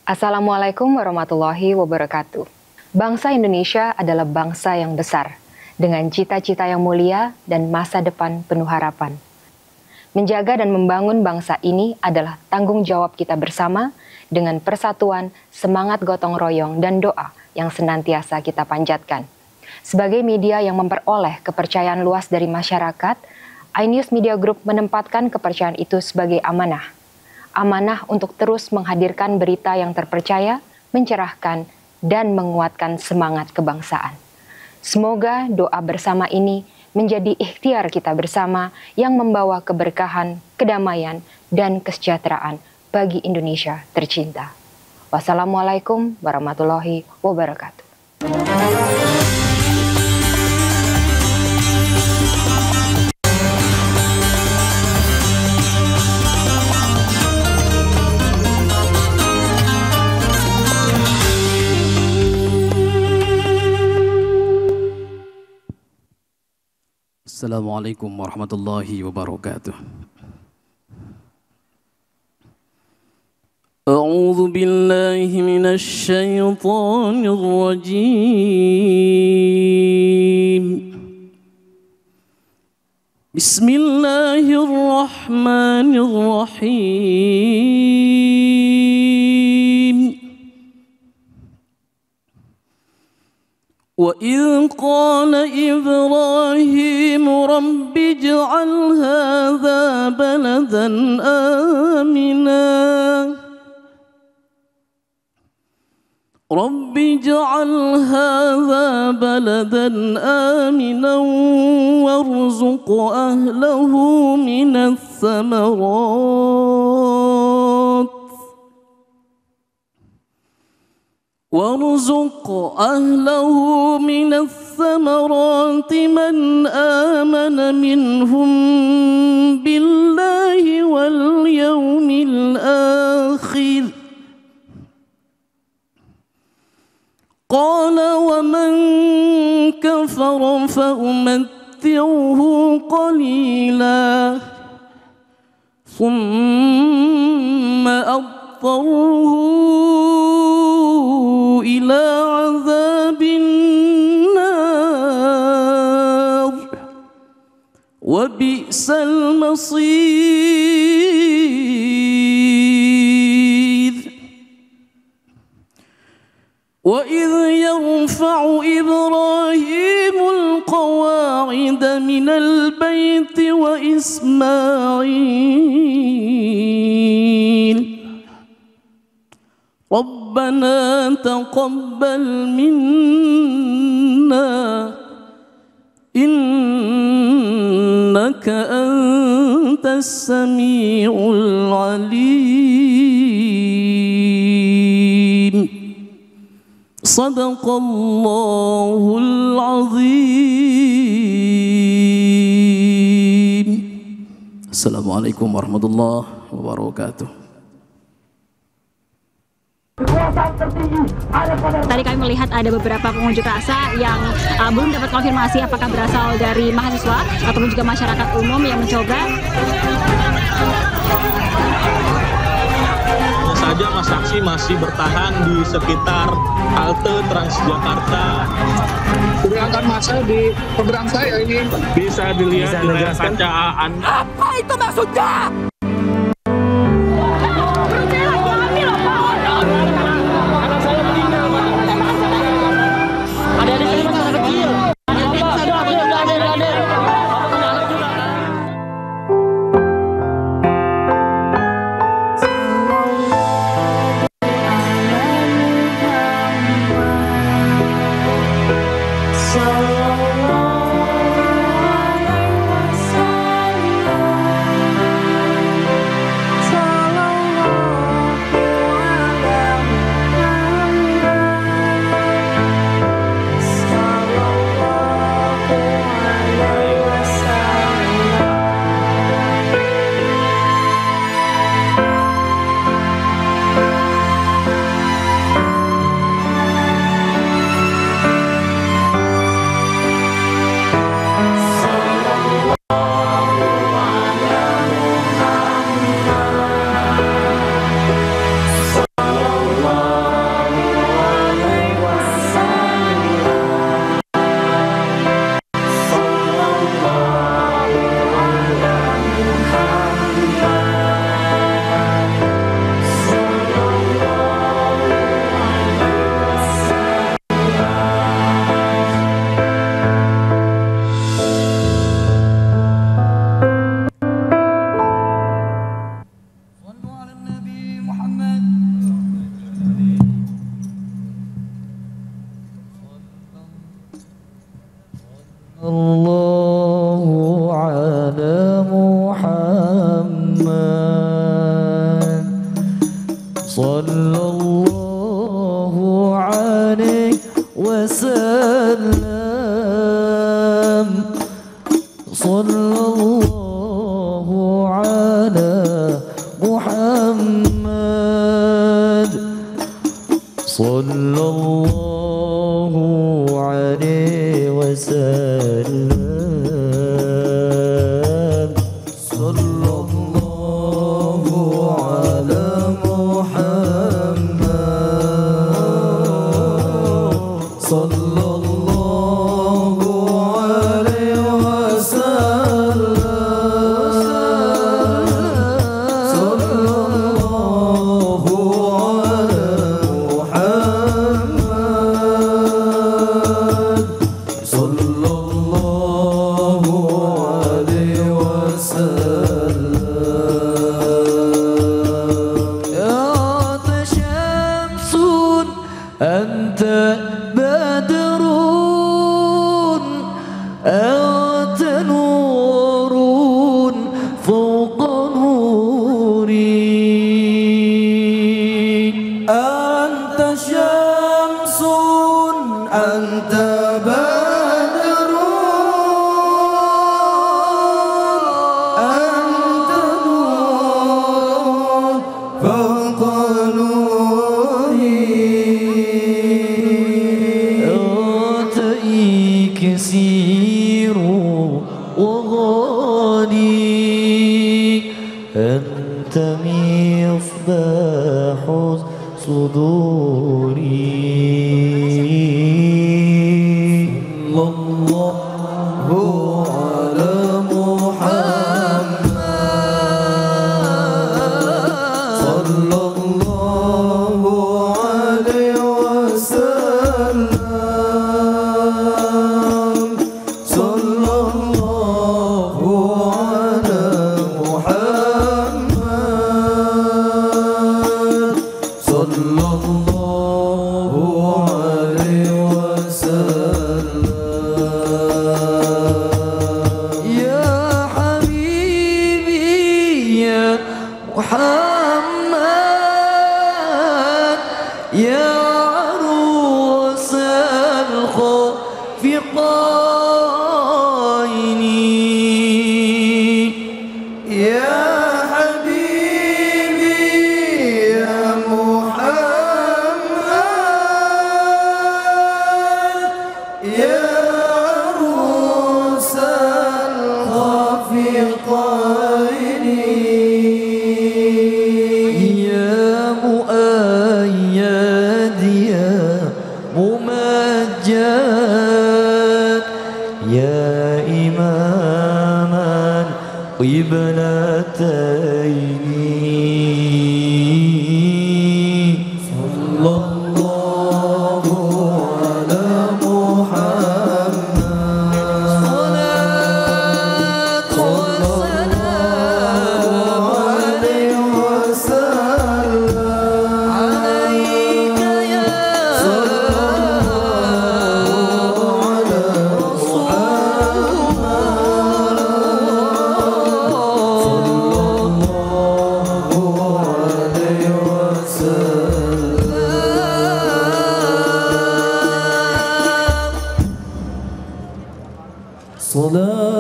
Assalamualaikum warahmatullahi wabarakatuh. Bangsa Indonesia adalah bangsa yang besar, dengan cita-cita yang mulia dan masa depan penuh harapan. Menjaga dan membangun bangsa ini adalah tanggung jawab kita bersama dengan persatuan, semangat gotong royong, dan doa yang senantiasa kita panjatkan. Sebagai media yang memperoleh kepercayaan luas dari masyarakat, iNews Media Group menempatkan kepercayaan itu sebagai amanah. Amanah untuk terus menghadirkan berita yang terpercaya, mencerahkan, dan menguatkan semangat kebangsaan. Semoga doa bersama ini menjadi ikhtiar kita bersama yang membawa keberkahan, kedamaian, dan kesejahteraan bagi Indonesia tercinta. Wassalamualaikum warahmatullahi wabarakatuh. Assalamualaikum warahmatullahi wabarakatuh. A'udzu billahi minasy syaithanir rajim. Bismillahirrahmanirrahim. وَإِذْ قَالَ إِبْرَاهِيمُ رَبِّ اجْعَلْ هَذَا بَلَدًا آمِنًا رَبِّ اجْعَلْ هَذَا بَلَدًا آمِنًا وَارْزُقْ أَهْلَهُ مِنَ الثَّمَرَاتِ وارزق أهله من الثمرات من آمن منهم بالله واليوم الآخر قال ومن كفر فأمتعه قليلا ثم أضطره إلى عذاب النار وبئس المصير وإذ يرفع إبراهيم القواعد من البيت وإسماعيل ربنا تقبل منا إنك أنت السميع العليم صدق الله العظيم. Assalamualaikum warahmatullahi wabarakatuh. Tadi kami melihat ada beberapa pengunjuk rasa yang belum dapat konfirmasi apakah berasal dari mahasiswa ataupun juga masyarakat umum yang mencoba. Saja Mas Saksi masih bertahan di sekitar halte Transjakarta. Gerakan massa di seberang saya ini Bisa dilihat di layar kaca Anda. Apa itu maksudnya? sallallahu alaihi wasallam. Sallallahu ala Muhammad. Sallallahu alaihi wasallam.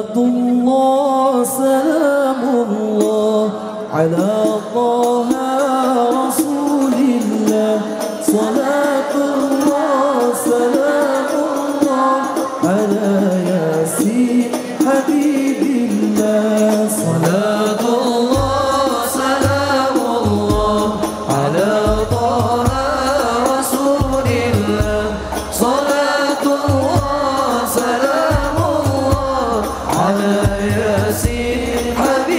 Salatullah salamullah ala Taha Rasulillah. Salatullah salamullah ala Yasin Habibillah. Salatullah salamullah ala Taha Rasulillah. Salatullah salamullah ala Yasin Habibillah.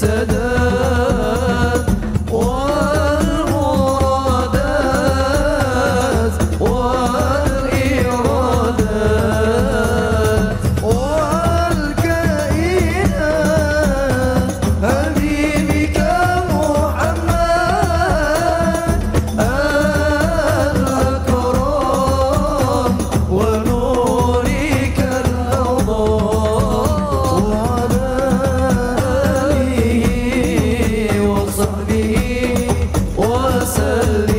سداد والمرادات والإرادات والكائنات حبيبك محمد الأكرم ونورك الأضاء وعلى آله وصحبه وسلم.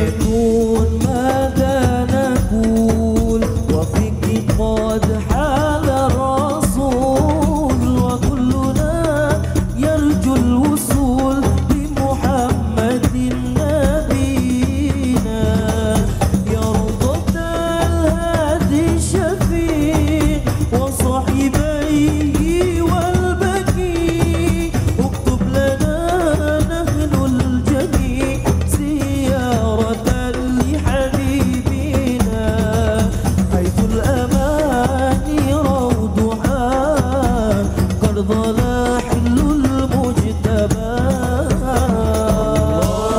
يقولون ماذا نقول وفيك قد حال الرسول وكلنا يرجو الوصول بمحمد نبينا يرضى الهادي الشفيع وصاحبيه والبكي اكتب لنا نحن الجميع زيارة لحبيبنا حيث الأماني روضها قد ضل حل المجتبى.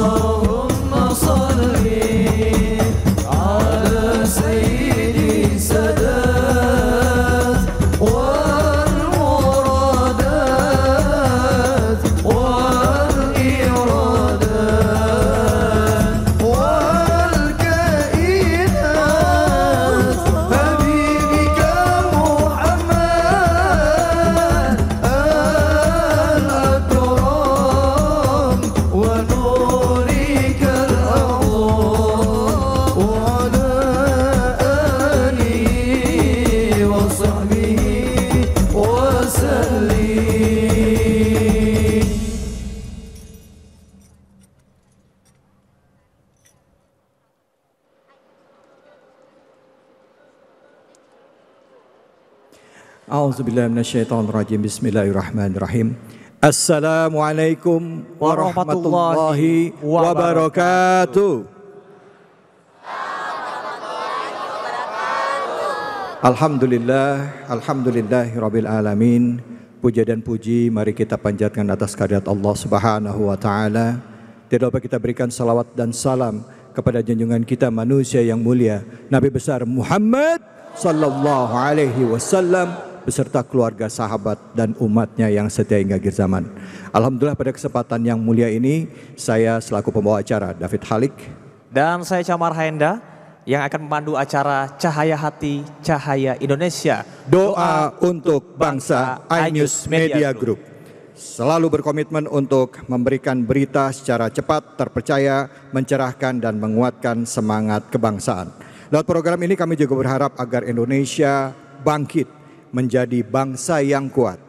اللهم صل على سيدي سادات والمرادات والإرادات والكائنات حبيبك محمد الأكرم ونورك الأضاء وعلى آله وصحبه وسلم. A'udzubillahi minasyaitonirrajim. Bismillahirrahmanirrahim. Assalamualaikum warahmatullahi wabarakatuh. Alhamdulillahirabbil alamin. Puja dan puji mari kita panjatkan atas kehadirat Allah Subhanahu wa taala. Tidak lupa kita berikan salawat dan salam kepada junjungan kita manusia yang mulia Nabi besar Muhammad sallallahu alaihi wasallam beserta keluarga, sahabat dan umatnya yang setia hingga akhir zaman. Alhamdulillah pada kesempatan yang mulia ini saya selaku pembawa acara David Halik dan saya Camar Haenda yang akan memandu acara Cahaya Hati Cahaya Indonesia. Doa untuk bangsa iNews Media Group. Selalu berkomitmen untuk memberikan berita secara cepat, terpercaya, mencerahkan dan menguatkan semangat kebangsaan. Lewat program ini kami juga berharap agar Indonesia bangkit menjadi bangsa yang kuat,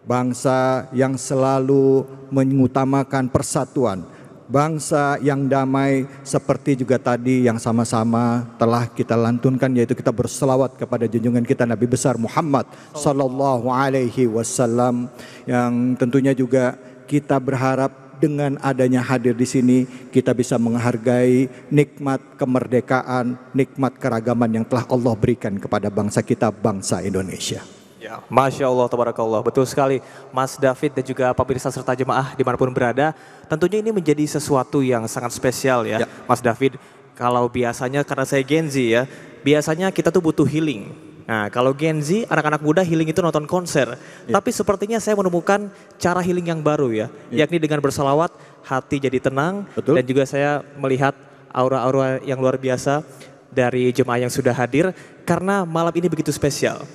bangsa yang selalu mengutamakan persatuan, bangsa yang damai seperti juga tadi yang sama-sama telah kita lantunkan, yaitu kita berselawat kepada junjungan kita Nabi besar Muhammad sallallahu alaihi wasallam, yang tentunya juga kita berharap dengan adanya hadir di sini kita bisa menghargai nikmat kemerdekaan, nikmat keragaman yang telah Allah berikan kepada bangsa kita, bangsa Indonesia. Ya, Masya Allah, tabarakallah, betul sekali Mas David dan juga pemirsa serta jemaah dimanapun berada. Tentunya ini menjadi sesuatu yang sangat spesial ya, Mas David. Kalau biasanya karena saya Gen Z ya, biasanya kita tuh butuh healing. Nah kalau Gen Z, anak-anak muda healing itu nonton konser. Tapi sepertinya saya menemukan cara healing yang baru ya, yakni dengan bersalawat, hati jadi tenang. Betul. Dan juga saya melihat aura-aura yang luar biasa dari jemaah yang sudah hadir. Karena malam ini begitu spesial.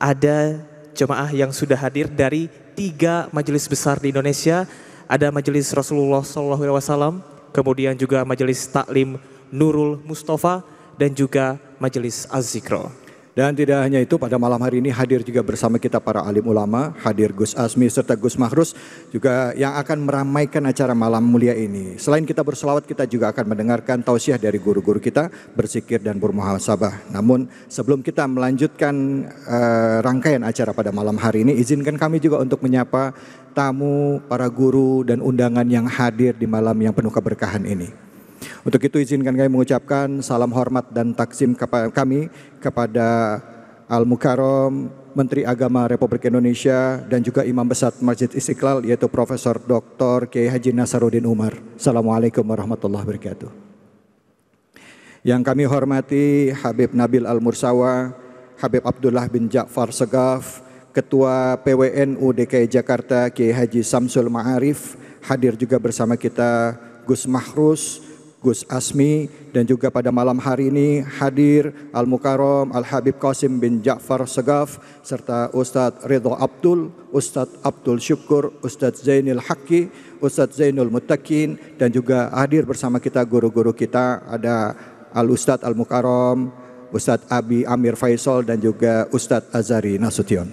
Ada jemaah yang sudah hadir dari 3 majelis besar di Indonesia. Ada majelis Rasulullah SAW, kemudian juga majelis Taklim Nurul Mustafa, dan juga majelis Az-Zikro. Dan tidak hanya itu, pada malam hari ini hadir juga bersama kita para alim ulama, hadir Gus Asmi serta Gus Mahrus juga yang akan meramaikan acara malam mulia ini. Selain kita berselawat, kita juga akan mendengarkan tausiah dari guru-guru kita, berzikir dan bermuhasabah. Namun sebelum kita melanjutkan rangkaian acara pada malam hari ini, izinkan kami juga untuk menyapa tamu, para guru dan undangan yang hadir di malam yang penuh keberkahan ini. Untuk itu izinkan kami mengucapkan salam hormat dan taksim kami kepada Al-Mukarram Menteri Agama Republik Indonesia dan juga Imam Besar Masjid Istiqlal, yaitu Profesor Dr. Kiai Haji Nasaruddin Umar. Assalamualaikum warahmatullahi wabarakatuh. Yang kami hormati Habib Nabil Al-Mursawa, Habib Abdullah bin Ja'far Segaf, Ketua PWNU DKI Jakarta Kiai Haji Samsul Ma'arif, hadir juga bersama kita Gus Mahrus, Gus Asmi, dan juga pada malam hari ini hadir Al-Mukarram Al-Habib Qasim bin Ja'far Segaf, serta Ustadz Ridho Abdul, Ustadz Abdul Syukur, Ustadz Zainul Haqqi, Ustadz Zainul Muttaqin, dan juga hadir bersama kita guru-guru kita, ada Al-Ustadz Al-Mukarram, Ustadz Abi Amir Faisal, dan juga Ustadz Azhari Nasution.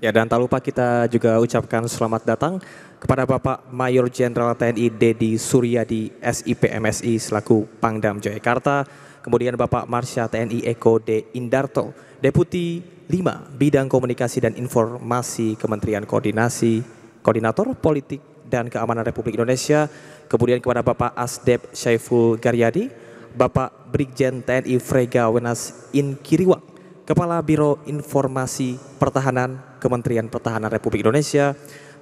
Ya, dan tak lupa kita juga ucapkan selamat datang kepada Bapak Mayor Jenderal TNI Dedi Suryadi SIP MSI selaku Pangdam Jayakarta, kemudian Bapak Marsya TNI Eko D. Indarto, Deputi 5 Bidang Komunikasi dan Informasi Kementerian Koordinator Politik dan Keamanan Republik Indonesia, kemudian kepada Bapak Asdep Syaiful Garyadi, Bapak Brigjen TNI Frega Wenas Inkiriwang, Kepala Biro Informasi Pertahanan Kementerian Pertahanan Republik Indonesia,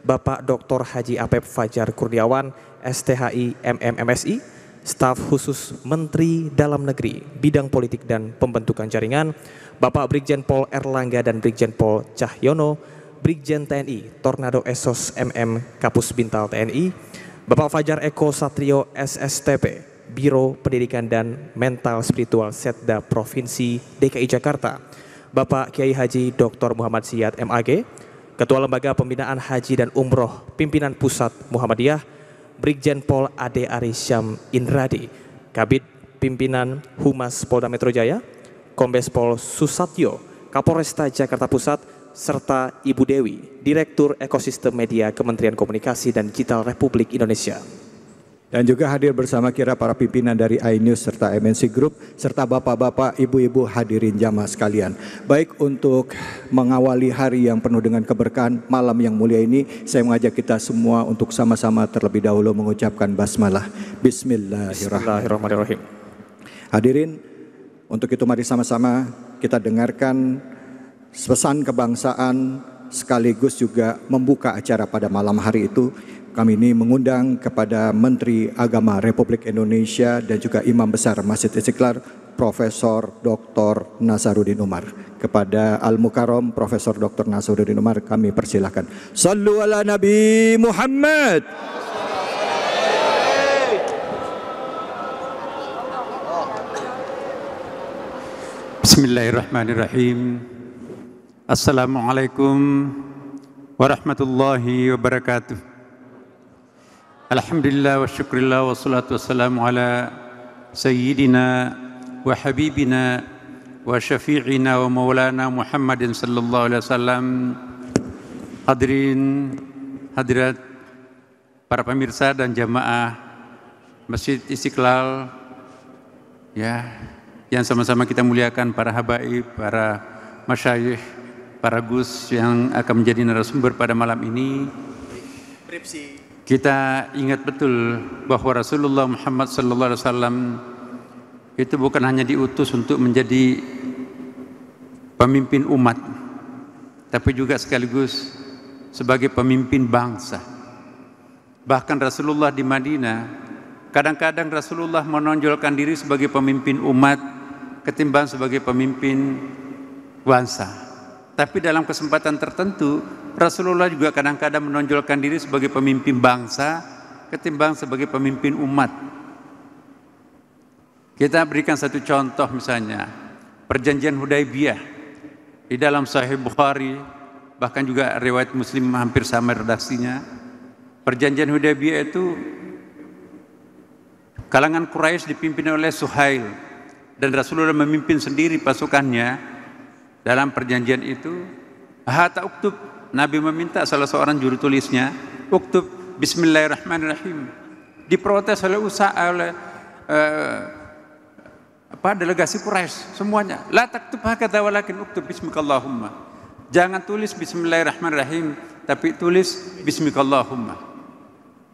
Bapak Dr. Haji Apep Fajar Kurniawan, STHI MMMSI, Staf Khusus Menteri Dalam Negeri, Bidang Politik dan Pembentukan Jaringan, Bapak Brigjen Pol Erlangga dan Brigjen Pol Cahyono, Brigjen TNI Tornado Esos MM Kapus Bintal TNI, Bapak Fajar Eko Satrio SSTP, Biro Pendidikan dan Mental Spiritual Setda Provinsi DKI Jakarta, Bapak Kiai Haji Dr. Muhammad Siyad MAG, Ketua Lembaga Pembinaan Haji dan Umroh Pimpinan Pusat Muhammadiyah, Brigjen Pol Ade Arisyam Indradi, Kabid Pimpinan Humas Polda Metro Jaya, Kombes Pol Susatyo, Kapolresta Jakarta Pusat, serta Ibu Dewi, Direktur Ekosistem Media Kementerian Komunikasi dan Digital Republik Indonesia. Dan juga hadir bersama kita para pimpinan dari iNews serta MNC Group, serta bapak-bapak, ibu-ibu hadirin jamaah sekalian. Baik, untuk mengawali hari yang penuh dengan keberkahan malam yang mulia ini, saya mengajak kita semua untuk sama-sama terlebih dahulu mengucapkan basmalah. Bismillahirrahmanirrahim. Hadirin, untuk itu mari sama-sama kita dengarkan pesan kebangsaan sekaligus juga membuka acara pada malam hari itu. Kami ini mengundang kepada Menteri Agama Republik Indonesia dan juga Imam Besar Masjid Istiqlal, Profesor Dr. Nasaruddin Umar. Kepada Al-Mukarram Profesor Dr. Nasaruddin Umar kami persilahkan. Sallu ala Nabi Muhammad. Bismillahirrahmanirrahim. Assalamualaikum warahmatullahi wabarakatuh. Alhamdulillah wa syukurillah wa salatu wassalamu ala sayyidina wa habibina wa syafi'ina wa maulana Muhammadin sallallahu alaihi wasallam. Hadirin, hadirat, para pemirsa dan jamaah Masjid Istiqlal, ya, yang sama-sama kita muliakan, para habaib, para masyayikh, para gus yang akan menjadi narasumber pada malam ini. Kita ingat betul bahwa Rasulullah Muhammad sallallahu alaihi wasallam itu bukan hanya diutus untuk menjadi pemimpin umat, tapi juga sekaligus sebagai pemimpin bangsa. Bahkan Rasulullah di Madinah, kadang-kadang Rasulullah menonjolkan diri sebagai pemimpin umat ketimbang sebagai pemimpin bangsa. Tapi dalam kesempatan tertentu Rasulullah juga kadang-kadang menonjolkan diri sebagai pemimpin bangsa ketimbang sebagai pemimpin umat. Kita berikan satu contoh, misalnya perjanjian Hudaibiyah di dalam Sahih Bukhari, bahkan juga riwayat Muslim hampir sama redaksinya. Perjanjian Hudaibiyah itu kalangan Quraisy dipimpin oleh Suhail dan Rasulullah memimpin sendiri pasukannya. Dalam perjanjian itu, hatta uktub, Nabi meminta salah seorang juru tulisnya, uktub Bismillahirrahmanirrahim. Diprotes oleh delegasi Quraisy semuanya. La taktub hakadha walakin uktub bismikallahumma. Jangan tulis Bismillahirrahmanirrahim, tapi tulis bismikallahumma.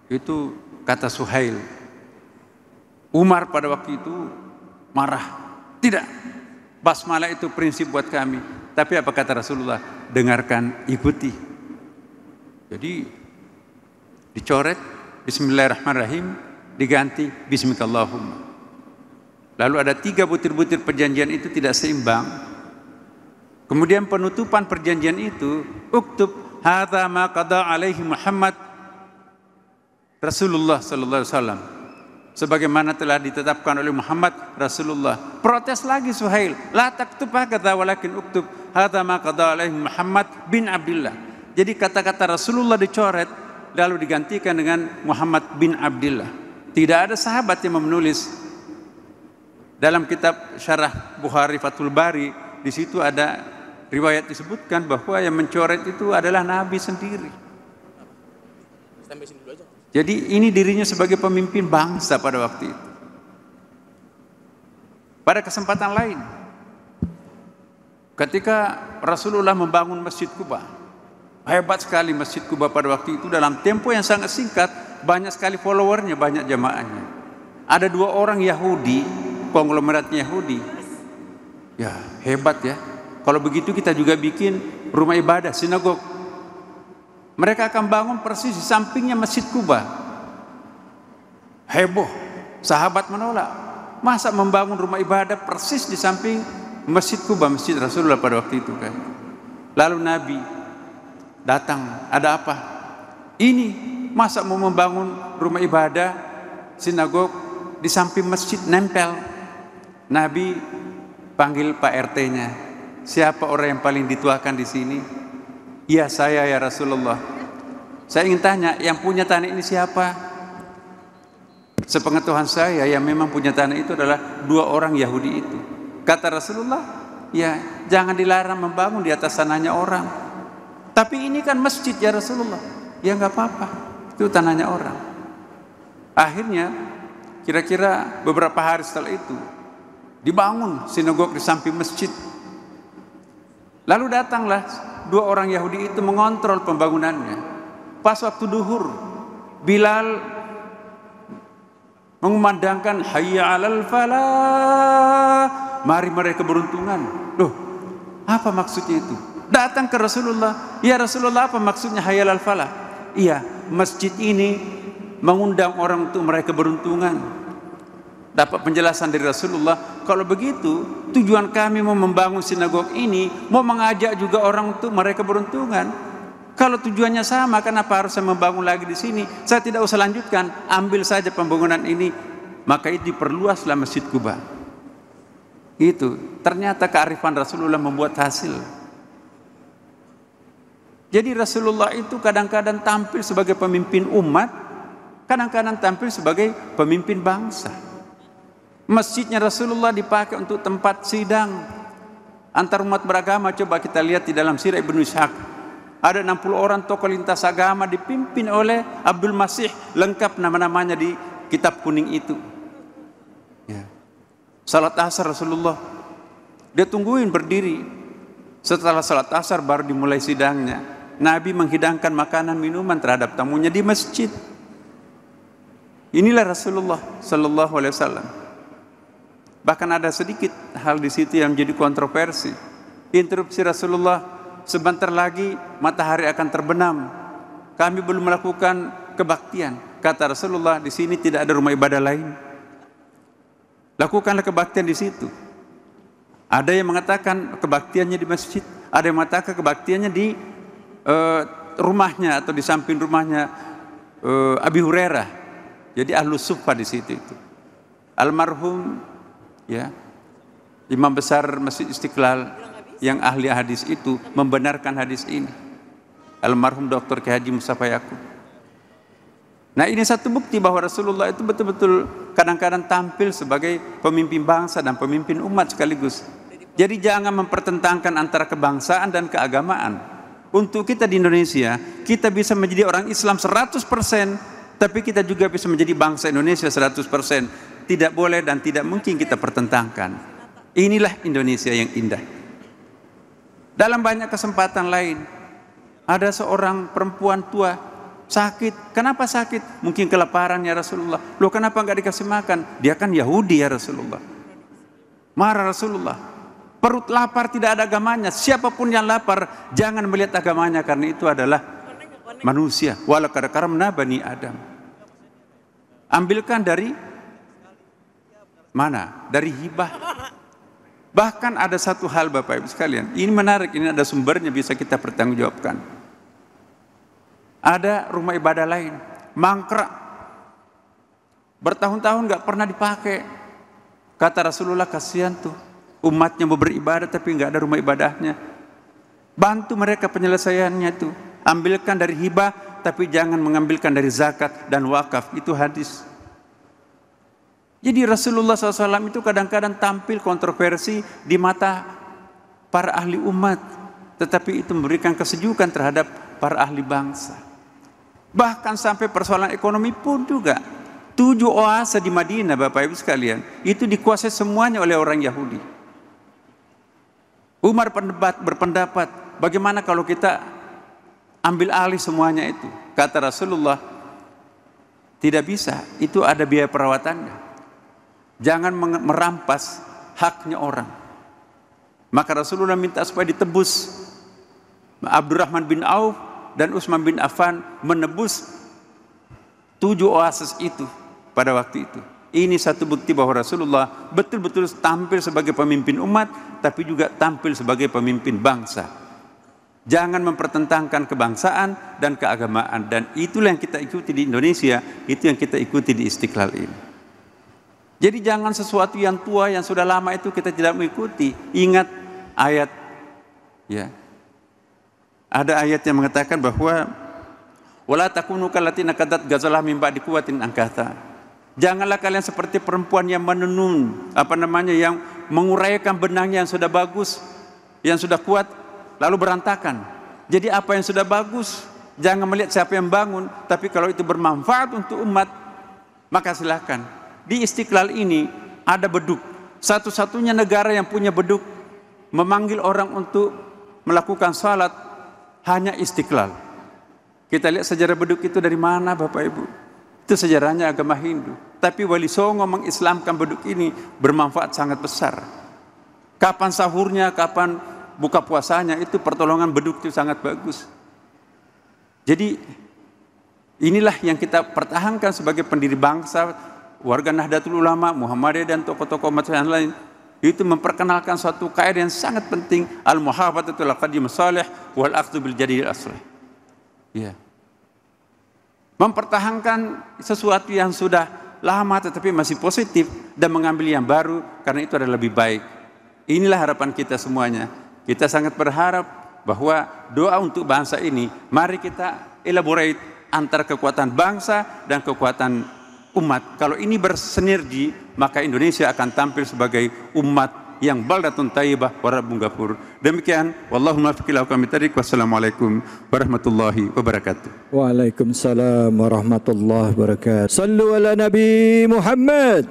Itu kata Suhail. Umar pada waktu itu marah. Tidak, Basmalah itu prinsip buat kami. Tapi apa kata Rasulullah? Dengarkan, ikuti. Jadi dicoret Bismillahirrahmanirrahim, diganti Bismikallahumma. Lalu ada 3 butir-butir perjanjian itu tidak seimbang. Kemudian penutupan perjanjian itu, uktub hadza ma qada alaihi Muhammad Rasulullah sallallahu alaihi wasallam, sebagaimana telah ditetapkan oleh Muhammad Rasulullah. Protes lagi Suhail, la taktub hakadza walakin uktub hadza ma qada alaihi Muhammad bin Abdullah. Jadi kata-kata Rasulullah dicoret lalu digantikan dengan Muhammad bin Abdullah. Tidak ada sahabat yang menulis. Dalam kitab Syarah Bukhari Fathul Bari, di situ ada riwayat disebutkan bahwa yang mencoret itu adalah Nabi sendiri. Jadi ini dirinya sebagai pemimpin bangsa pada waktu itu. Pada kesempatan lain, ketika Rasulullah membangun Masjid Quba, hebat sekali Masjid Quba pada waktu itu, dalam tempo yang sangat singkat, banyak sekali followernya, banyak jamaahnya. Ada 2 orang Yahudi, konglomeratnya Yahudi. Ya, hebat ya. Kalau begitu kita juga bikin rumah ibadah, sinagog. Mereka akan bangun persis di sampingnya Masjid Quba. Heboh, sahabat menolak. Masa membangun rumah ibadah persis di samping Masjid Quba, Masjid Rasulullah pada waktu itu kan. Lalu Nabi datang, ada apa? Ini masa mau membangun rumah ibadah, sinagog di samping masjid nempel. Nabi panggil Pak RT-nya. Siapa orang yang paling dituakan di sini? Ya saya ya Rasulullah. Saya ingin tanya, yang punya tanah ini siapa? Sepengetahuan saya yang memang punya tanah itu adalah 2 orang Yahudi itu. Kata Rasulullah, ya jangan dilarang membangun di atas tanahnya orang. Tapi ini kan masjid ya Rasulullah. Ya nggak apa-apa, itu tanahnya orang. Akhirnya kira-kira beberapa hari setelah itu dibangun sinagog di samping masjid. Lalu datanglah 2 orang Yahudi itu mengontrol pembangunannya. Pas waktu duhur, Bilal mengumandangkan hayya 'alal falah, mari meraih keberuntungan. Loh, apa maksudnya itu? Datang ke Rasulullah, ya Rasulullah, apa maksudnya hayya 'alal falah? Iya, masjid ini mengundang orang untuk meraih keberuntungan. Dapat penjelasan dari Rasulullah, kalau begitu tujuan kami mau membangun sinagog ini, mau mengajak juga orang untuk meraih keberuntungan. Kalau tujuannya sama, kenapa harus saya membangun lagi di sini? Saya tidak usah lanjutkan, ambil saja pembangunan ini. Maka itu diperluaslah Masjid Quba. Itu ternyata kearifan Rasulullah membuat hasil. Jadi Rasulullah itu kadang-kadang tampil sebagai pemimpin umat, kadang-kadang tampil sebagai pemimpin bangsa. Masjidnya Rasulullah dipakai untuk tempat sidang antar umat beragama. Coba kita lihat di dalam Sirah Ibnu Ishaq. Ada 60 orang tokoh lintas agama dipimpin oleh Abdul Masih. Lengkap nama-namanya di kitab kuning itu. Ya. Salat asar Rasulullah, dia tungguin berdiri. Setelah salat asar baru dimulai sidangnya. Nabi menghidangkan makanan minuman terhadap tamunya di masjid. Inilah Rasulullah Sallallahu Alaihi Wasallam. Bahkan ada sedikit hal di situ yang menjadi kontroversi. Interupsi Rasulullah, sebentar lagi matahari akan terbenam. Kami belum melakukan kebaktian. Kata Rasulullah, di sini tidak ada rumah ibadah lain. Lakukanlah kebaktian di situ. Ada yang mengatakan kebaktiannya di masjid, ada yang mengatakan kebaktiannya di rumahnya atau di samping rumahnya Abi Hurairah. Jadi Ahlus Suffah di situ itu. Almarhum ya Imam besar Masjid Istiqlal yang ahli hadis itu membenarkan hadis ini. Almarhum Dr. Ki Haji Mustafa Yaqub. Nah, ini satu bukti bahwa Rasulullah itu betul-betul kadang-kadang tampil sebagai pemimpin bangsa dan pemimpin umat sekaligus. Jadi jangan mempertentangkan antara kebangsaan dan keagamaan. Untuk kita di Indonesia, kita bisa menjadi orang Islam 100%, tapi kita juga bisa menjadi bangsa Indonesia 100%. Tidak boleh dan tidak mungkin kita pertentangkan. Inilah Indonesia yang indah. Dalam banyak kesempatan lain, ada seorang perempuan tua sakit. Kenapa sakit? Mungkin kelaparan ya Rasulullah. Loh, kenapa enggak dikasih makan? Dia kan Yahudi ya Rasulullah. Marah Rasulullah. Perut lapar tidak ada agamanya. Siapapun yang lapar jangan melihat agamanya, karena itu adalah manusia. Walaqad karamna bani Adam. Ambilkan dari mana? Dari hibah. Bahkan ada satu hal Bapak Ibu sekalian, ini menarik, ini ada sumbernya bisa kita pertanggungjawabkan. Ada rumah ibadah lain, mangkrak, bertahun-tahun nggak pernah dipakai. Kata Rasulullah, kasihan tuh umatnya mau beribadah tapi nggak ada rumah ibadahnya. Bantu mereka penyelesaiannya itu. Ambilkan dari hibah tapi jangan mengambilkan dari zakat dan wakaf. Itu hadis. Jadi Rasulullah SAW itu kadang-kadang tampil kontroversi di mata para ahli umat, tetapi itu memberikan kesejukan terhadap para ahli bangsa. Bahkan sampai persoalan ekonomi pun juga. 7 oase di Madinah Bapak Ibu sekalian, itu dikuasai semuanya oleh orang Yahudi. Umar berpendapat, bagaimana kalau kita ambil alih semuanya itu? Kata Rasulullah, tidak bisa, itu ada biaya perawatannya. Jangan merampas haknya orang. Maka Rasulullah minta supaya ditebus. Abdurrahman bin Auf dan Utsman bin Affan menebus 7 oasis itu pada waktu itu. Ini satu bukti bahwa Rasulullah betul-betul tampil sebagai pemimpin umat, tapi juga tampil sebagai pemimpin bangsa. Jangan mempertentangkan kebangsaan dan keagamaan. Dan itulah yang kita ikuti di Indonesia, itu yang kita ikuti di Istiqlal ini. Jadi jangan sesuatu yang tua, yang sudah lama itu kita tidak mengikuti. Ingat ayat, ya. Ada ayat yang mengatakan bahwa wala takunu kallatina kadat gazalah min ba'di quwwatin angkatha. Janganlah kalian seperti perempuan yang menenun, yang menguraikan benangnya yang sudah bagus, yang sudah kuat, lalu berantakan. Jadi apa yang sudah bagus, jangan melihat siapa yang bangun, tapi kalau itu bermanfaat untuk umat, maka silakan. Di Istiqlal ini ada beduk. Satu-satunya negara yang punya beduk, memanggil orang untuk melakukan salat hanya Istiqlal. Kita lihat sejarah beduk itu dari mana Bapak Ibu? Itu sejarahnya agama Hindu. Tapi Wali Songo mengislamkan beduk ini bermanfaat sangat besar. Kapan sahurnya, kapan buka puasanya, itu pertolongan beduk itu sangat bagus. Jadi inilah yang kita pertahankan sebagai pendiri bangsa, warga Nahdlatul Ulama, Muhammadiyah dan tokoh-tokoh umat yang lain. Itu memperkenalkan suatu kaidah yang sangat penting, al-muhafadzatul qadim salih wal akhdhu bil jadid aslih. Ya. Mempertahankan sesuatu yang sudah lama tetapi masih positif dan mengambil yang baru karena itu adalah lebih baik. Inilah harapan kita semuanya. Kita sangat berharap bahwa doa untuk bangsa ini, mari kita elaborate antara kekuatan bangsa dan kekuatan umat. Kalau ini bersinergi, maka Indonesia akan tampil sebagai umat yang baldatun thayyibah wa rabbun ghafur. Demikian, wallahu muwaffiq ila aqwamit thariq. Wassalamualaikum warahmatullahi wabarakatuh. Waalaikumsalam warahmatullahi wabarakatuh. Sallu ala Nabi Muhammad.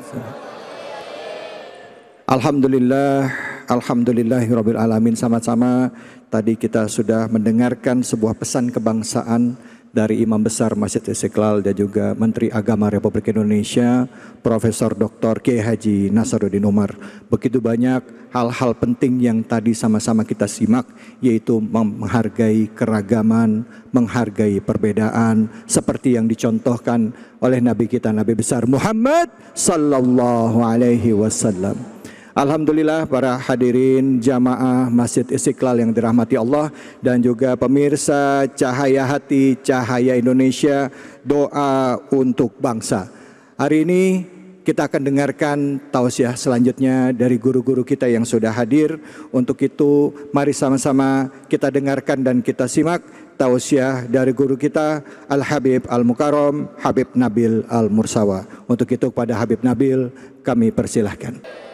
Alhamdulillah, alhamdulillahirabbil alamin. Sama-sama tadi kita sudah mendengarkan sebuah pesan kebangsaan dari Imam Besar Masjid Istiqlal dan juga Menteri Agama Republik Indonesia Profesor Dr. Kiai Haji Nasaruddin Umar. Begitu banyak hal-hal penting yang tadi sama-sama kita simak, yaitu menghargai keragaman, menghargai perbedaan seperti yang dicontohkan oleh Nabi kita, Nabi besar Muhammad sallallahu alaihi wasallam. Alhamdulillah para hadirin jamaah Masjid Istiqlal yang dirahmati Allah dan juga pemirsa Cahaya Hati, Cahaya Indonesia, doa untuk bangsa. Hari ini kita akan dengarkan tausiah selanjutnya dari guru-guru kita yang sudah hadir. Untuk itu mari sama-sama kita dengarkan dan kita simak tausiah dari guru kita Al-Habib Al-Mukarram Habib Nabil Al-Mursawa. Untuk itu kepada Habib Nabil kami persilahkan.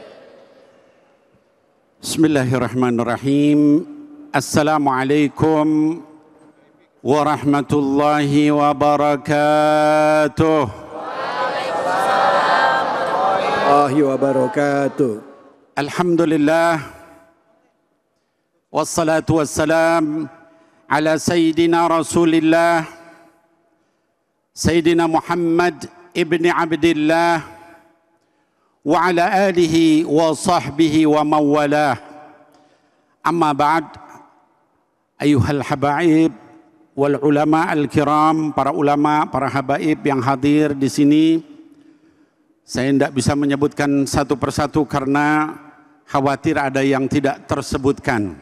Bismillahirrahmanirrahim. Assalamualaikum warahmatullahi wabarakatuh. Waalaikumsalam warahmatullahi wabarakatuh. Alhamdulillah. Wassalatu wassalam ala Sayyidina Rasulillah Sayyidina Muhammad ibni Abdillah wa ala alihi wa sahbihi wa mawalah. Amma ba'd, ayuhal habaib wal ulama al-kiram, para ulama, para habaib yang hadir di sini. Saya tidak bisa menyebutkan satu persatu karena khawatir ada yang tidak tersebutkan.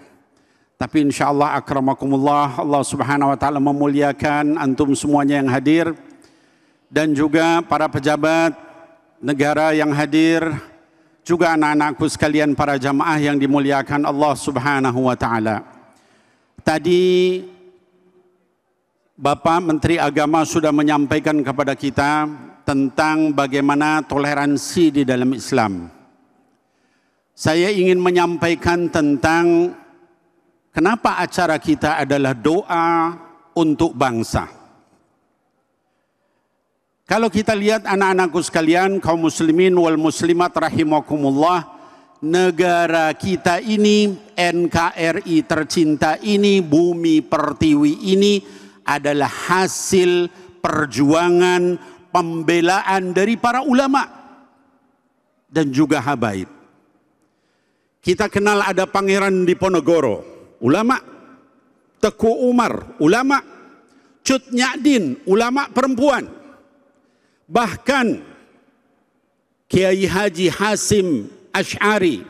Tapi insyaallah akramakumullah, Allah Subhanahu wa taala memuliakan antum semuanya yang hadir dan juga para pejabat negara yang hadir, juga anak-anakku sekalian para jamaah yang dimuliakan Allah Subhanahu wa taala. Tadi Bapak Menteri Agama sudah menyampaikan kepada kita tentang bagaimana toleransi di dalam Islam. Saya ingin menyampaikan tentang kenapa acara kita adalah doa untuk bangsa. Kalau kita lihat anak-anakku sekalian, kaum muslimin wal muslimat rahimakumullah, negara kita ini, NKRI tercinta ini, bumi pertiwi ini adalah hasil perjuangan pembelaan dari para ulama dan juga habaib. Kita kenal ada Pangeran Diponegoro, ulama. Teku Umar, ulama. Cut Nyadin, ulama perempuan. Bahkan Kiai Haji Hasim Asy'ari,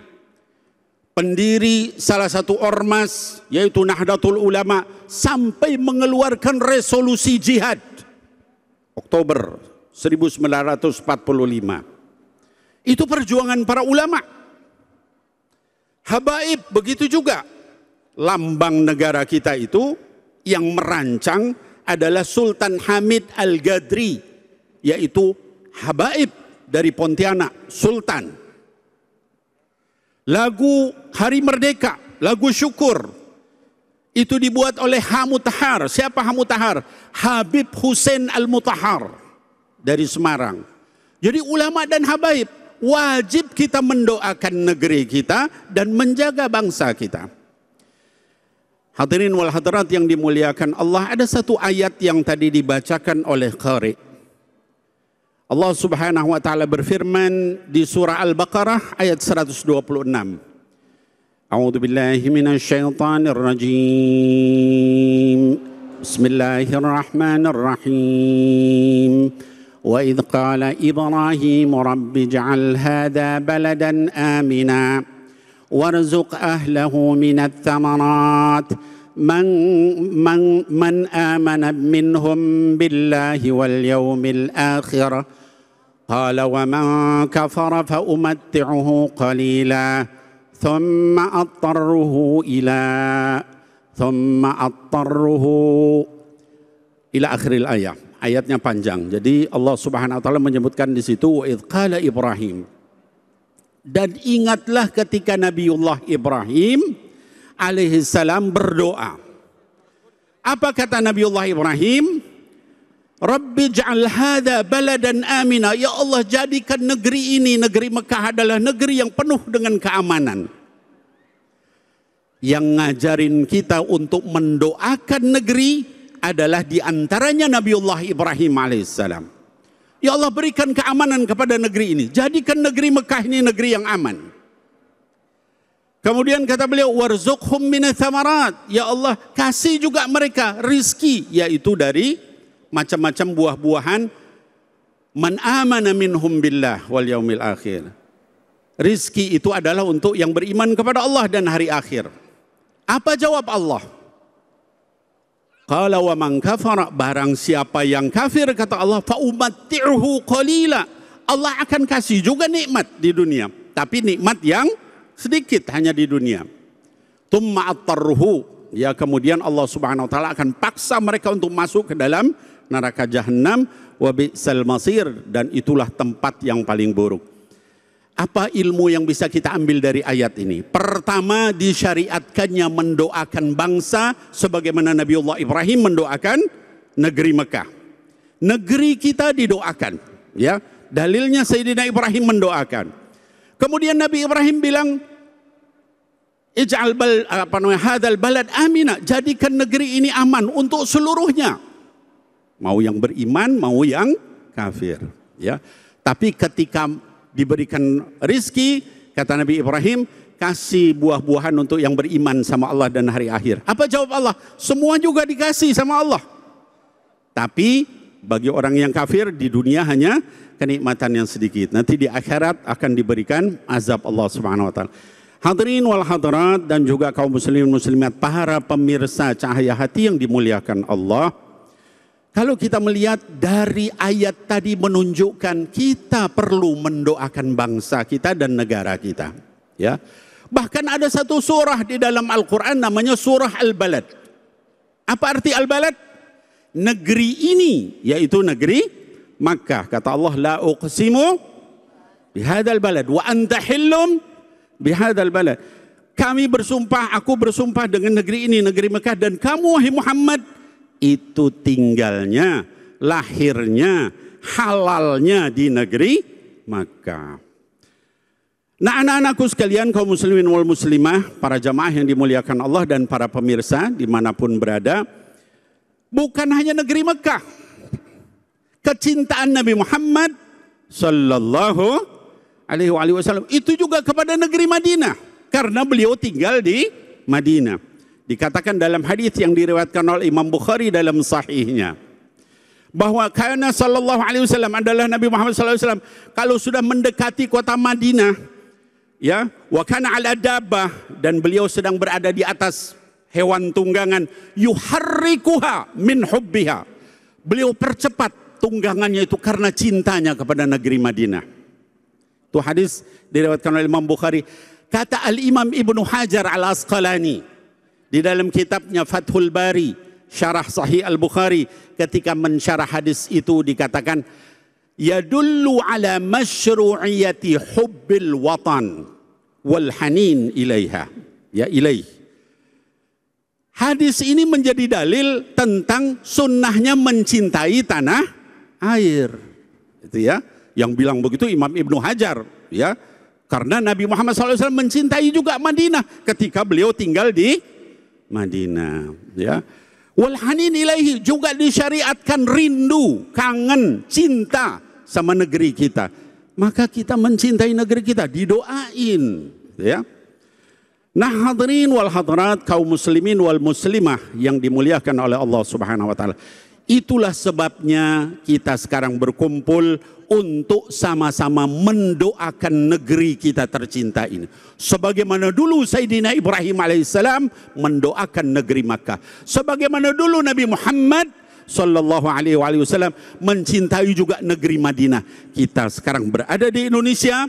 pendiri salah satu ormas yaitu Nahdlatul Ulama, sampai mengeluarkan resolusi jihad Oktober 1945. Itu perjuangan para ulama. Habaib begitu juga. Lambang negara kita itu yang merancang adalah Sultan Hamid Al-Gadri, yaitu habaib dari Pontianak, Sultan. Lagu Hari Merdeka, lagu syukur, itu dibuat oleh Hamutahar. Siapa Hamutahar? Habib Hussein Al-Mutahar dari Semarang. Jadi ulama dan habaib, wajib kita mendoakan negeri kita dan menjaga bangsa kita. Hadirin wal hadirat yang dimuliakan Allah, ada satu ayat yang tadi dibacakan oleh Qari. Allah Subhanahu wa taala berfirman di surah Al-Baqarah ayat 126. A'udzu billahi minasy syaithanir rajim. Bismillahirrahmanirrahim. Wa idz qala Ibrahim rabbi ij'al hadha baladan amina warzuq ahlahu minats thamarat man amana minhum billahi wal yawmil akhir qala wa man kafara fa umatti'uhu qalila thumma attarruhu ila akhiril ayat. Ayatnya panjang. Jadi Allah Subhanahu wa taala menyebutkan di situ wa idz qala Ibrahim. Dan ingatlah ketika Nabiullah Ibrahim alaihissalam berdoa. Apa kata Nabiullah Ibrahim? Rabbi ij'al hadha baladan amina. Ya Allah, jadikan negeri ini, negeri Mekah adalah negeri yang penuh dengan keamanan. Yang ngajarin kita untuk mendoakan negeri adalah diantaranya Nabiullah Ibrahim alaihissalam. Ya Allah, berikan keamanan kepada negeri ini. Jadikan negeri Mekah ini negeri yang aman. Kemudian kata beliau, warzuqhum minats tsamarat. Ya Allah, kasih juga mereka rizki, yaitu dari macam-macam buah-buahan. Man amana minhum billah wal yaumil akhir. Rizki itu adalah untuk yang beriman kepada Allah dan hari akhir. Apa jawab Allah? Qala wa man kafara, barang siapa yang kafir, kata Allah, fa umatti'uhu qalila. Allah akan kasih juga nikmat di dunia, tapi nikmat yang sedikit hanya di dunia. Tumma attarruhu, ya kemudian Allah Subhanahu wa taala akan paksa mereka untuk masuk ke dalam neraka jahanam, wa bi'sal masir, dan itulah tempat yang paling buruk. Apa ilmu yang bisa kita ambil dari ayat ini? Pertama, disyariatkannya mendoakan bangsa sebagaimana Nabiullah Ibrahim mendoakan negeri Mekah. Negeri kita didoakan, ya. Dalilnya Sayyidina Ibrahim mendoakan. Kemudian Nabi Ibrahim bilang, ij'al hadzal balad amina, jadikan negeri ini aman untuk seluruhnya. Mau yang beriman, mau yang kafir, ya. Tapi ketika diberikan rizki, kata Nabi Ibrahim, kasih buah-buahan untuk yang beriman sama Allah dan hari akhir. Apa jawab Allah? Semua juga dikasih sama Allah. Tapi bagi orang yang kafir di dunia hanya kenikmatan yang sedikit. Nanti di akhirat akan diberikan azab Allah Subhanahu wa taala. Hadirin wal hadirat dan juga kaum muslimin muslimat, para pemirsa Cahaya Hati yang dimuliakan Allah. Kalau kita melihat dari ayat tadi menunjukkan kita perlu mendoakan bangsa kita dan negara kita. Ya. Bahkan ada satu surah di dalam Al-Quran namanya surah Al-Balad. Apa arti Al-Balad? Negeri ini, yaitu negeri Makkah. Kata Allah, la uqsimu bihadzal balad wa anta hillum bihadzal balad. Kami bersumpah, aku bersumpah dengan negeri ini, negeri Makkah, dan kamu wahai Muhammad itu tinggalnya, lahirnya, halalnya di negeri Makkah. Nah, anak-anakku sekalian, kaum muslimin wal muslimah, para jamaah yang dimuliakan Allah dan para pemirsa dimanapun berada, bukan hanya negeri Mekah. Kecintaan Nabi Muhammad sallallahu alaihi wasallam itu juga kepada negeri Madinah, karena beliau tinggal di Madinah. Dikatakan dalam hadis yang diriwayatkan oleh Imam Bukhari dalam sahihnya, bahwa karena sallallahu alaihi wasallam adalah Nabi Muhammad sallallahu alaihi wasallam kalau sudah mendekati kota Madinah, ya, wa kana ala dabbah, dan beliau sedang berada di atas hewan tunggangan, yuharrikuha min hubbiha. Beliau percepat tunggangannya itu karena cintanya kepada negeri Madinah. Itu hadis diriwayatkan oleh Imam Bukhari. Kata Al-Imam Ibnu Hajar Al-Asqalani di dalam kitabnya Fathul Bari, Syarah Sahih Al-Bukhari, ketika mensyarah hadis itu dikatakan, yadullu ala masyru'iyati hubbil watan wal hanin ilaiha. Ya, ilaih. Hadis ini menjadi dalil tentang sunnahnya mencintai tanah air. Itu ya, yang bilang begitu Imam Ibnu Hajar, ya. Karena Nabi Muhammad SAW mencintai juga Madinah ketika beliau tinggal di Madinah, ya. Wal hanin ilaihi, juga disyariatkan rindu, kangen, cinta sama negeri kita. Maka kita mencintai negeri kita, didoain, ya. Nah, hadirin wal hadirat, kaum muslimin wal muslimah yang dimuliakan oleh Allah Subhanahu wa taala. Itulah sebabnya kita sekarang berkumpul untuk sama-sama mendoakan negeri kita tercinta ini. Sebagaimana dulu Sayyidina Ibrahim alaihissalam mendoakan negeri Makkah. Sebagaimana dulu Nabi Muhammad sallallahu alaihi wasallam mencintai juga negeri Madinah. Kita sekarang berada di Indonesia,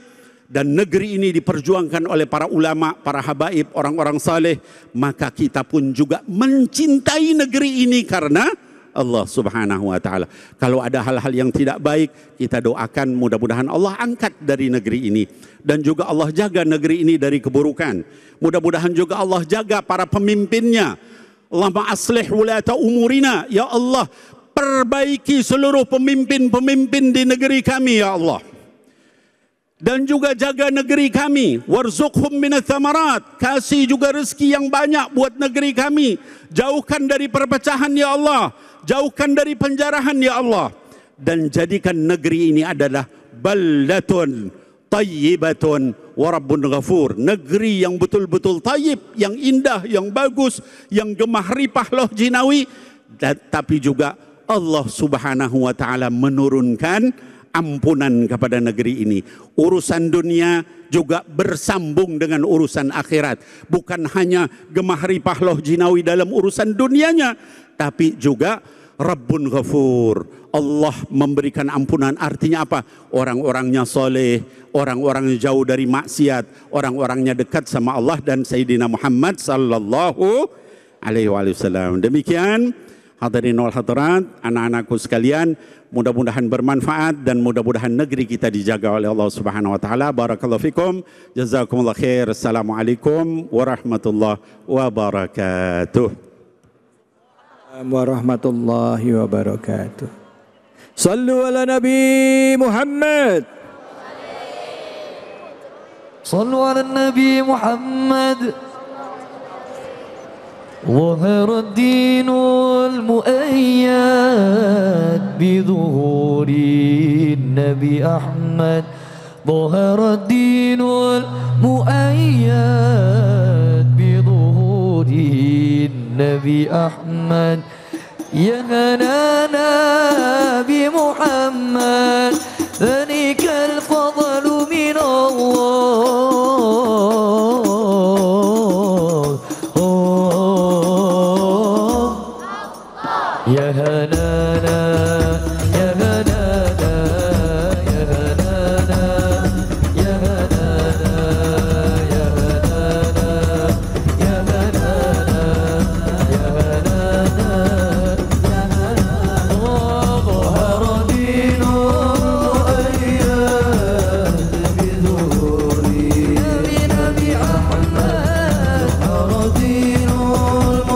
dan negeri ini diperjuangkan oleh para ulama, para habaib, orang-orang saleh. Maka kita pun juga mencintai negeri ini karena Allah Subhanahu wa taala. Kalau ada hal-hal yang tidak baik, kita doakan mudah-mudahan Allah angkat dari negeri ini, dan juga Allah jaga negeri ini dari keburukan. Mudah-mudahan juga Allah jaga para pemimpinnya. Allahumma aslih wulata umurina, ya Allah, perbaiki seluruh pemimpin-pemimpin di negeri kami, ya Allah. Dan juga jaga negeri kami, warzuqhum minats tsamarat, kasih juga rezeki yang banyak buat negeri kami. Jauhkan dari perpecahan, ya Allah. Jauhkan dari penjarahan, ya Allah. Dan jadikan negeri ini adalah baldatun tayyibatun wa rabbun ghafur. Negeri yang betul-betul tayyib, yang indah, yang bagus, yang gemah ripah loh jinawi. Tapi juga Allah Subhanahu wa taala menurunkan ampunan kepada negeri ini. Urusan dunia juga bersambung dengan urusan akhirat. Bukan hanya gemah ripah loh jinawi dalam urusan dunianya, tapi juga Rabbun Ghafur. Allah memberikan ampunan. Artinya apa? Orang-orangnya soleh, orang-orangnya jauh dari maksiat, orang-orangnya dekat sama Allah dan Sayyidina Muhammad sallallahu alaihi wasallam. Demikian hadirin wal hadirat, anak-anakku sekalian, mudah-mudahan bermanfaat dan mudah-mudahan negeri kita dijaga oleh Allah Subhanahu wa taala. Barakallahu fikum, jazakumullah khair. Assalamualaikum warahmatullahi wabarakatuh. Warahmatullahi wabarakatuh. Sallu ala Nabi Muhammad. Sallu ala Nabi Muhammad. ظهر الدين المؤيد بظهور النبي أحمد ظهر الدين المؤيد بظهوره النبي أحمد يا هنانا بمحمد ذلك الفضل من الله يا هنانا يا هنانا يا هنانا يا هنانا يا هنانا يا هنانا يا هنانا يا هنانا ظهر دين المؤيد بظهور نبي أحمد ظهر دين المؤيد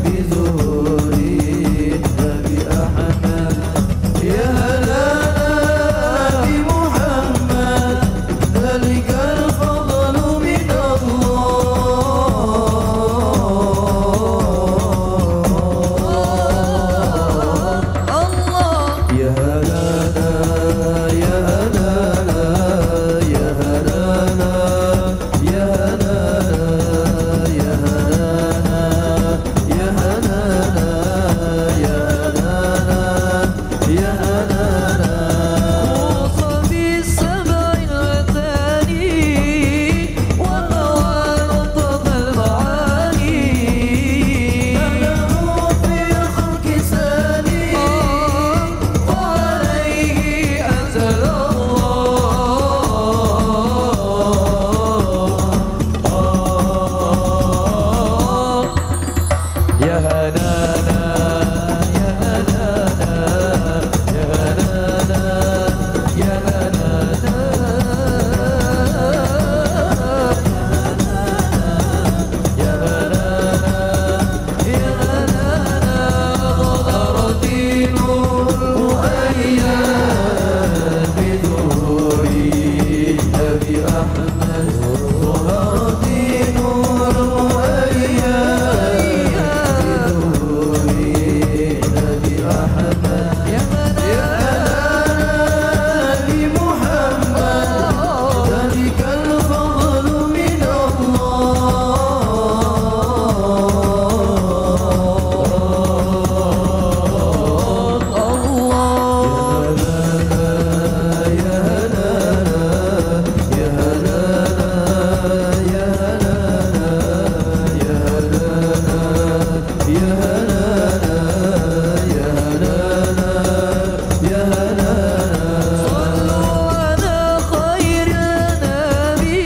بظهور النبي أحمد يا هلا بمحمد ذلك الفضل من الله يا هلانا يا هلانا يا هلانا يا هلانا يا هلانا يا هلانا يا هلانا يا هلانا وصف السبع الثاني وتوالطف المعاني له في الخلق ثاني وعليه أنزل الله يا هنانا يا هنانا يا هنانا يا هنانا يا هنانا يا هنانا ظهر الدين المؤيد بظهور النبي أحمد ظهر الدين المؤيد بظهور النبي أحمد يا هلا بمحمد ذلك الفضل من الله يا هلانا يا هلانا يا هلانا يا هلانا يا هلانا يا هلانا يا هلانا صلوا على خير النبي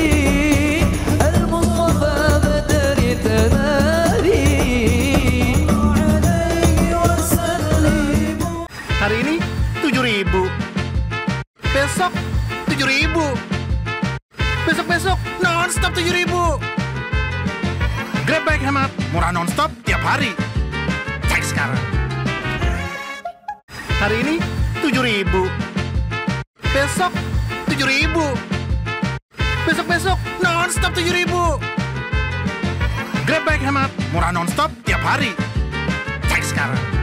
المصطفى بدر تمامي عليه وسلموا. Hari ini 7.000, besok 7.000, besok non-stop 7.000. Grab bike hemat, murah non-stop tiap hari. Cek sekarang. Hari ini 7.000, besok 7.000, besok non-stop 7.000. Grab bike hemat, murah non-stop tiap hari. Cek sekarang.